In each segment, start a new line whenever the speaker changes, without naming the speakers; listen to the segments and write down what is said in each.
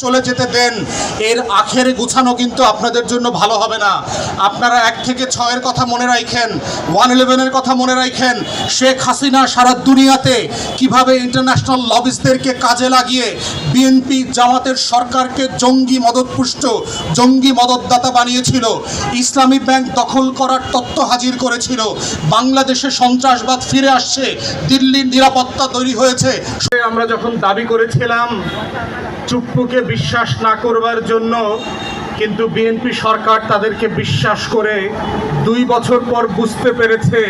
চলে যেতে দেন। এর আখের গুছানো কিন্তু আপনাদের জন্য ভালো হবে না। আপনারা 1 থেকে 6 এর কথা মনে রাখেন, 111-এর কথা মনে রাখেন। শেখ হাসিনা সারা দুনিয়াতে কিভাবে ইন্টারন্যাশনাল লবিস্টদেরকে কাজে লাগিয়ে বিএনপি জামাতের সরকারকে জঙ্গি মদতপুষ্ট, জঙ্গি মদতদাতা বানিয়েছিল, ইসলামী ব্যাংক দখল করার তত্ত্ব হাজির করেছিল, বাংলাদেশে সন্ত্রাসবাদ ফিরে আসছে, দিল্লির নিরাপত্তা তৈরি হয়েছে। আমরা যখন দাবি করেছিলাম চুপ্পুকে বিশ্বাস না করবার জন্য, কিন্তু বিএনপি সরকার তাদেরকে বিশ্বাস করে 2 বছর পর বুঝতে পেরেছে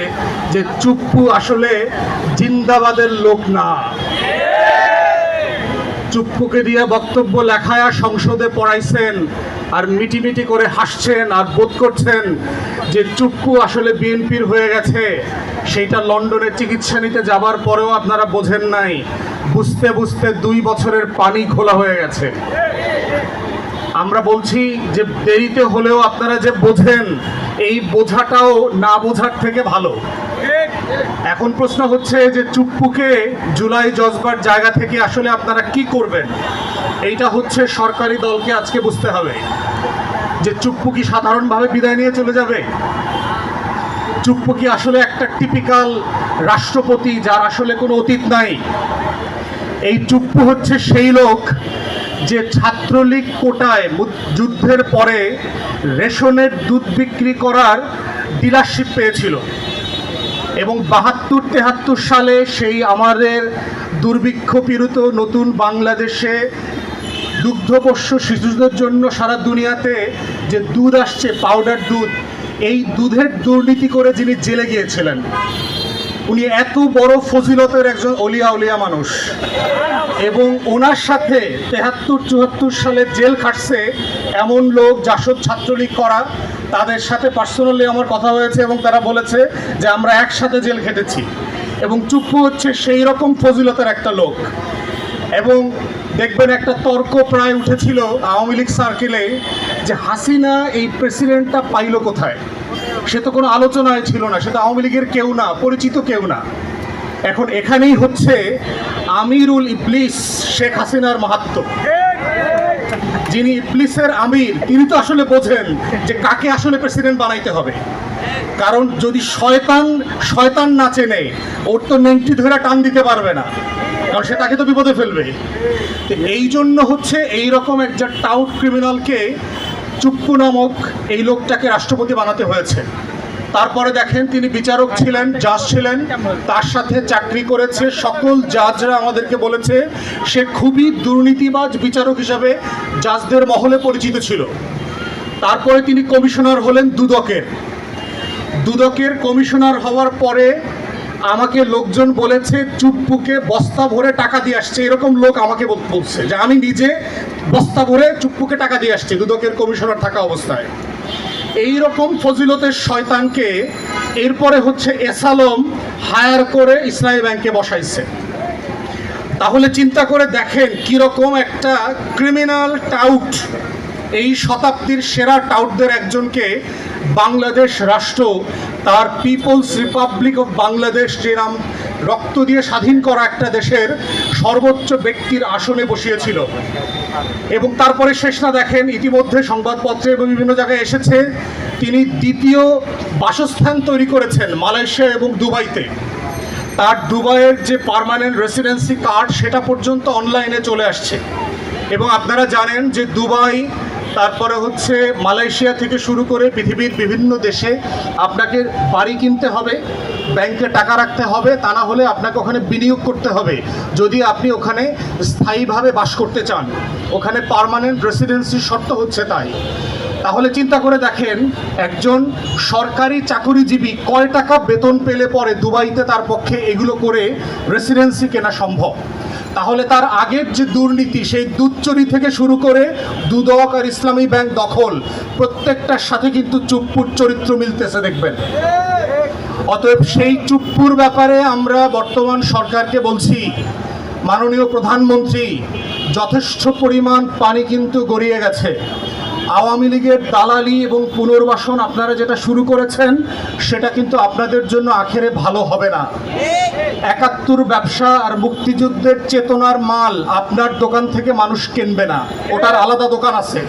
যে চুপ্পু আসলে জিন্দাবাদের লোক না। চুপ্পুকে দিয়ে বক্তব্য লেখায় সংসদে পড়াইছেন আর মিটিমিটি করে হাসছেন আর বোধ করছেন যে চুপ্পু আসলে বিএনপির হয়ে গেছে। সেইটা লন্ডনে চিকিৎসা নিতে যাবার পরেও আপনারা বোঝেন নাই। বুঝতে বুঝতে 2 বছরের পানি খোলা হয়ে গেছে। আমরা বলছি যে দেরিতে হলেও আপনারা যে বোঝেন, এই বোঝাটাও না বোঝার থেকে ভালো। এখন প্রশ্ন হচ্ছে যে চুপ্পুকে জুলাই জজবার জায়গা থেকে আসলে আপনারা কি করবেন, এইটা হচ্ছে সরকারি দলকে আজকে বুঝতে হবে। যে চুপ্পু কি সাধারণভাবে বিদায় নিয়ে চলে যাবে? চুপ্পু কি আসলে একটা টিপিক্যাল রাষ্ট্রপতি যার আসলে কোনো অতীত নাই? এই চুপ্পু হচ্ছে সেই লোক যে ছাত্রলীগ কোটায় যুদ্ধের পরে রেশনের দুধ বিক্রি করার ডিলারশিপ পেয়েছিল এবং 72-73 সালে সেই আমাদের দুর্ভিক্ষ পীড়িত নতুন বাংলাদেশে দুগ্ধপোষ্য শিশুদের জন্য সারা দুনিয়াতে যে দুধ আসছে, পাউডার দুধ, এই দুধের দুর্নীতি করে যিনি জেলে গিয়েছিলেন, উনি এত বড় ফজিলতের একজন অলিয়া মানুষ, এবং ওনার সাথে 73-74 সালে জেল খাটছে এমন লোক জাসদ ছাত্রলীগ করা, তাদের সাথে পার্সোনালি আমার কথা হয়েছে এবং তারা বলেছে যে আমরা একসাথে জেল খেটেছি। এবং চুপ্পু হচ্ছে সেই রকম ফজিলতের একটা লোক। এবং দেখবেন একটা তর্ক প্রায় উঠেছিল আওয়ামী লীগ সার্কেলে যে হাসিনা এই প্রেসিডেন্টটা পাইল কোথায়। সে তো কোনো আলোচনায় ছিল না, সে তো আওয়ামী লীগের কেউ না, পরিচিত কেউ না। এখন এখানেই হচ্ছে আমিরুল ইবলিস শেখ হাসিনার মাহাত্ম্য। যিনি ইবলিসের আমির, তিনি তো আসলে বোঝেন যে কাকে আসলে প্রেসিডেন্ট বানাইতে হবে। কারণ যদি শয়তান না চেনে, ওর তো নেংটি ধরে টান দিতে পারবে না, কারণ সে তাকে তো বিপদে ফেলবে। এই জন্য হচ্ছে এইরকম একটা টাউট ক্রিমিনালকে, চুপ্পু নামক এই লোকটাকে রাষ্ট্রপতি বানাতে হয়েছে। তারপরে দেখেন তিনি বিচারক ছিলেন, জাজ ছিলেন, তার সাথে চাকরি করেছে। সকল জাজরা আমাদেরকে বলেছে সে খুবই দুর্নীতিবাজ বিচারক হিসাবে জাজদের মহলে পরিচিত ছিল। তারপরে তিনি কমিশনার হলেন দুদকের কমিশনার হওয়ার পরে আমাকে লোকজন বলেছে চুপ্পুকে বস্তা ভরে টাকা দিয়ে আসছে। এরকম লোক আমাকে বলছে যে আমি নিজে বস্তা ভরে চুপ্পুকে টাকা দিয়ে আসছি দুদকের কমিশনার থাকা অবস্থায়। এই রকম ফজিলতের শয়তানকে এরপরে হচ্ছে এসালম হায়ার করে ইসলামী ব্যাংকে বসাইছে। তাহলে চিন্তা করে দেখেন কিরকম একটা ক্রিমিনাল টাউট, এই শতাব্দীর সেরা টাউটদের একজনকে বাংলাদেশ রাষ্ট্র তার পিপলস রিপাবলিক অফ বাংলাদেশ, যে নাম রক্ত দিয়ে স্বাধীন করা একটা দেশের সর্বোচ্চ ব্যক্তির আসনে বসিয়েছিল। এবং তারপরে শেষ না, দেখেন ইতিমধ্যে সংবাদপত্রে এবং বিভিন্ন জায়গায় এসেছে তিনি দ্বিতীয় বাসস্থান তৈরি করেছেন মালয়েশিয়া এবং দুবাইতে। তার দুবাইয়ের যে পার্মানেন্ট রেসিডেন্সি কার্ড, সেটা পর্যন্ত অনলাইনে চলে আসছে। এবং আপনারা জানেন যে দুবাই, তারপরে হচ্ছে মালয়েশিয়া থেকে শুরু করে পৃথিবীর বিভিন্ন দেশে আপনাকে বাড়ি কিনতে হবে, ব্যাংকে টাকা রাখতে হবে, তা না হলে আপনাকে ওখানে বিনিয়োগ করতে হবে যদি আপনি ওখানে স্থায়ীভাবে বাস করতে চান। ওখানে পার্মানেন্ট রেসিডেন্সির শর্ত হচ্ছে তাই। তাহলে চিন্তা করে দেখেন একজন সরকারি চাকরিজীবী কয় টাকা বেতন পেলে পরে দুবাইতে তার পক্ষে এগুলো করে রেসিডেন্সি কেনা সম্ভব। তাহলে তার আগের যে দুর্নীতি, সেই দুধ চুরি থেকে শুরু করে দুদক আর ইসলামী ব্যাংক দখল, প্রত্যেকটার সাথে কিন্তু চুপ্পুর চরিত্র মিলতেছে দেখবেন। অতএব সেই চুপ্পুর ব্যাপারে আমরা বর্তমান সরকারকে বলছি, মাননীয় প্রধানমন্ত্রী, যথেষ্ট পরিমাণ পানি কিন্তু গড়িয়ে গেছে। আওয়ামী লীগের দালালি এবং পুনর্বাসন আপনারা যেটা শুরু করেছেন সেটা কিন্তু আপনাদের জন্য আখেরে ভালো হবে না। ৭১ ব্যবসা আর মুক্তিযুদ্ধের চেতনার মাল আপনার দোকান থেকে মানুষ কিনবে না, ওটার আলাদা দোকান আছে।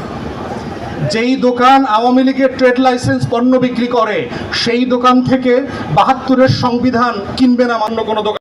যেই দোকান আওয়ামী লীগের ট্রেড লাইসেন্স পণ্য বিক্রি করে সেই দোকান থেকে ৭২-এর সংবিধান কিনবে না মান্য কোনো দোকান।